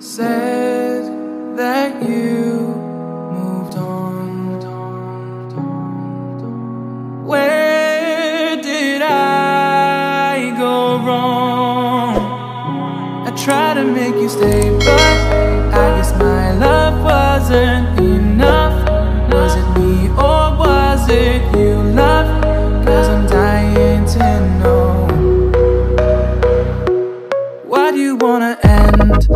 Said that you moved on. Where did I go wrong? I tried to make you stay, but I guess my love wasn't enough. Was it me or was it you, love? 'Cause I'm dying to know. Why do you wanna end?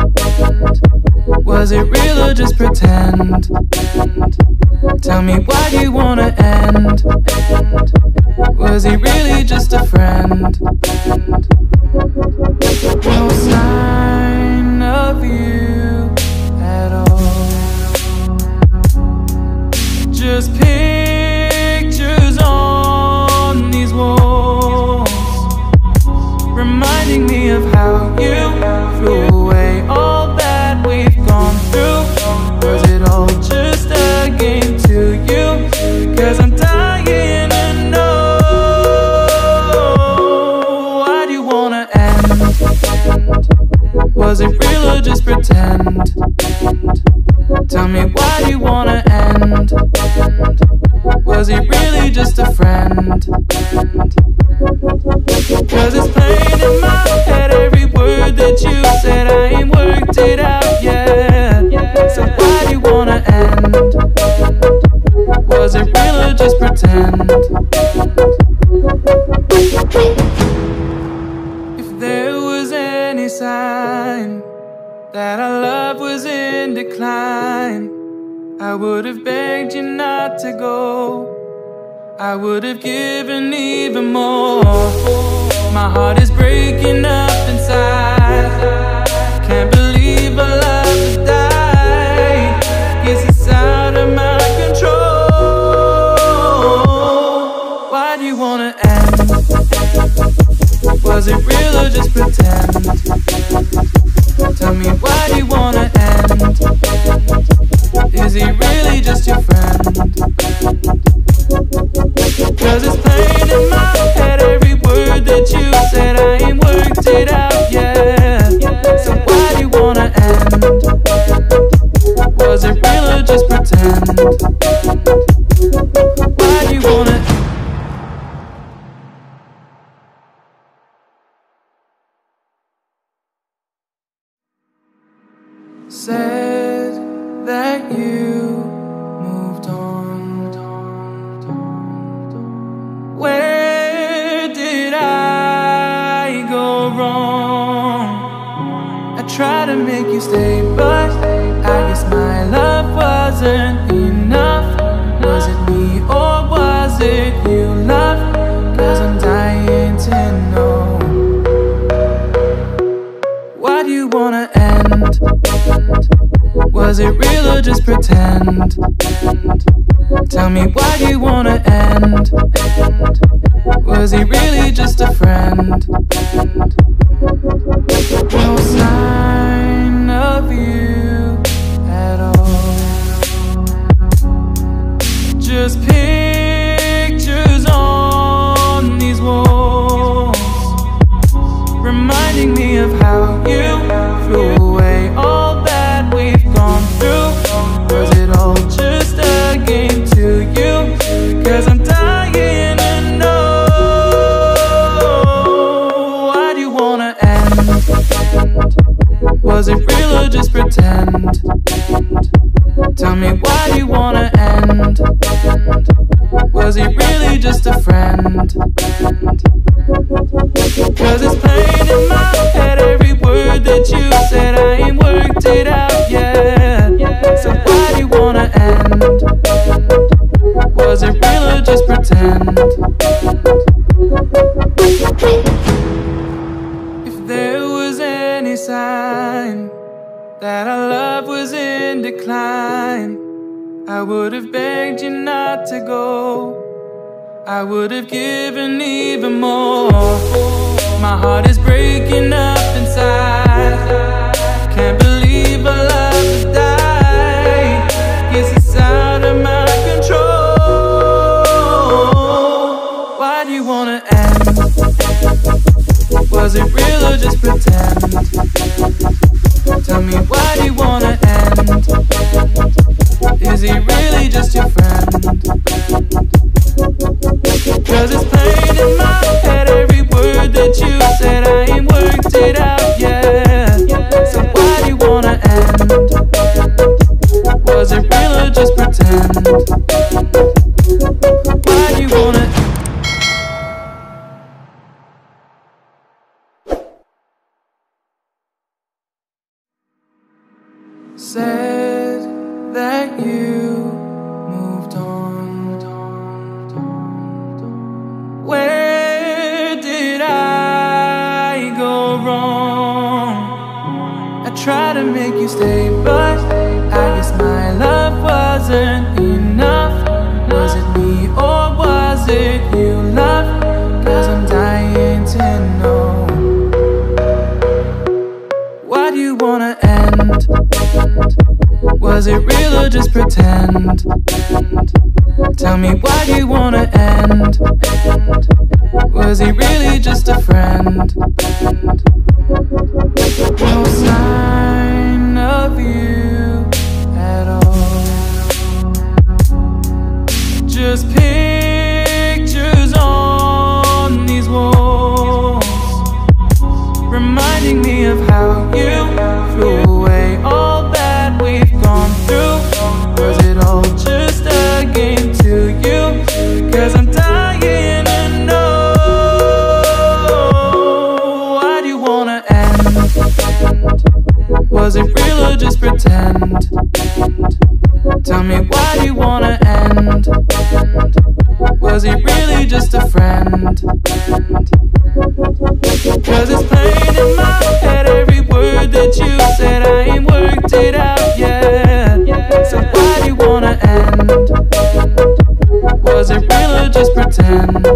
Was it real or just pretend? Tell me, why do you wanna end? Was he really just a friend? No sign of you at all. Just pictures on these walls, reminding me of how you threw away all that we've gone through. Was it all just a game to you? 'Cause I'm dying to know. Why do you wanna end? Was it real or just pretend? Tell me, why do you wanna end? Was he really just a friend? 'Cause it's plain in my head, every word that you said, I ain't worked it out yet. So why do you wanna end? Was it real or just pretend? If there was any sign that our love was in decline, I would have begged you not to go. I would have given even more. My heart is breaking up inside. Can't believe our love has died. Guess it's out of my control. Why do you wanna end? Was it real or just pretend? Tell me, why do you wanna end? Is he really just your friend? 'Cause it's plain in my head, every word that you said, I ain't worked it out yet. So why do you wanna end? Was it real or just pretend? Why do you wanna end? Said that you moved on. Where did I go wrong? I tried to make you stay, but I guess my love wasn't enough. Was it me or was it you, love? 'Cause I'm dying to know. Why do you wanna end? Was it real or just pretend? Tell me, why do you wanna end? Was he really just a friend? No sign of you at all. Just pictures on these walls, reminding me of how you threw away all that we've gone through. Was it all just a game to you? 'Cause I'm dying to know. Why do you wanna end? Was it real or just pretend? Tell me, why do you wanna end? Was he really just a friend? 'Cause it's plain in my head, every word that you said, I ain't worked it out yet. So why do you wanna end? Was it real or just pretend? If there was any sign that our love was in decline, I would have begged you not to go. I would have given even more. My heart is breaking up inside. Can't believe our love has died. Guess it's out of my control. Why do you wanna end? Was it real or just pretend? Tell me, why do said that you moved on. Where did I go wrong? I tried to make you stay, but I guess my love wasn't enough. Was it me or was it you, love? 'Cause I'm dying to know. Why do you wanna end? Was it real or just pretend? Tell me, why do you wanna end? Was he really just a friend? No sign of you at all. Just pictures on these walls, reminding me of how you threw away all that we've gone through. Was it all just a game to you? 'Cause I'm dying to know. Why do you wanna end? Was it real or just pretend? Tell me, why do you wanna end? Was he really just a friend? 'Cause it's plain in my head, every word that you said, I ain't worked it out yet. So why do you wanna end? Was it real or just pretend?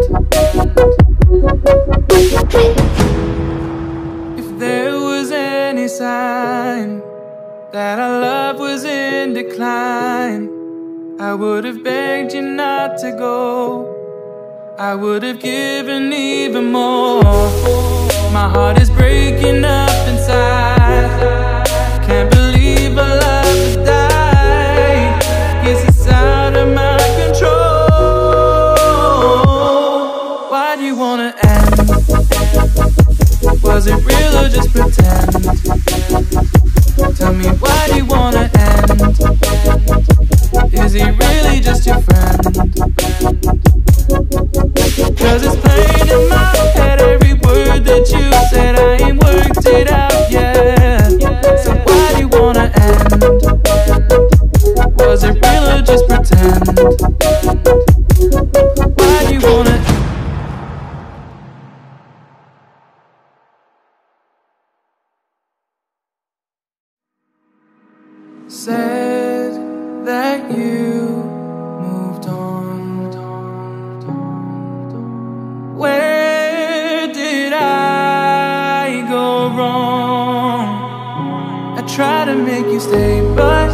If there was any sign that our love was in decline, I would have begged you not to go. I would have given even more. My heart is breaking up inside. Can't believe our love has died. Guess it's out of my control. Why do you wanna end? Was it real or just pretend? Tell me, why do you wanna end? Is he really just your friend? 'Cause it's plain in my head, every word that you said, I ain't worked it out yet. So why do you wanna end? Was it real or just pretend? Why do you wanna? Said that you moved on. Where did I go wrong? I tried to make you stay, but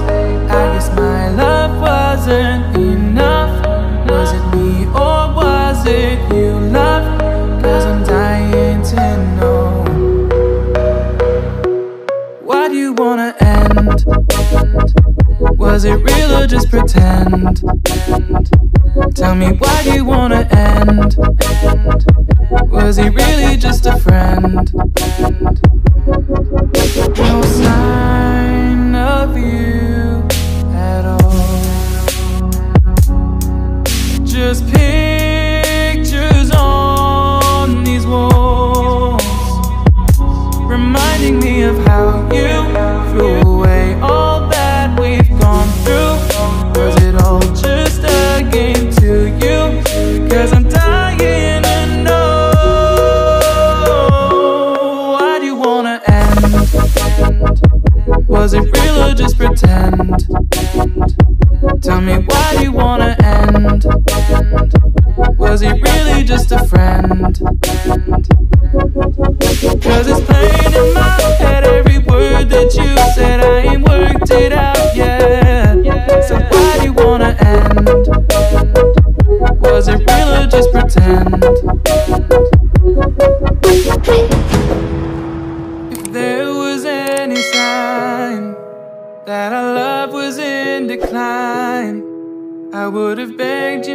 I guess my love wasn't enough. Was it me or was it you, love? 'Cause I'm dying to know. Why do you wanna end? Was it real or just pretend? Tell me, why do you wanna end? Was he really just a friend? No sign of you at all. Just pictures on these walls, reminding me of how you threw away all that we've gone through. Was it all just a game to you? 'Cause I'm dying to know. Why do you wanna end? Was it real or just pretend? Tell me, why do you wanna end? Was he really just a friend? 'Cause it's plain in my head, every word that you said, I ain't worked it out yet. So why do you wanna end? Was it real or just pretend? If there was any sign that our love was in decline, I would have begged you.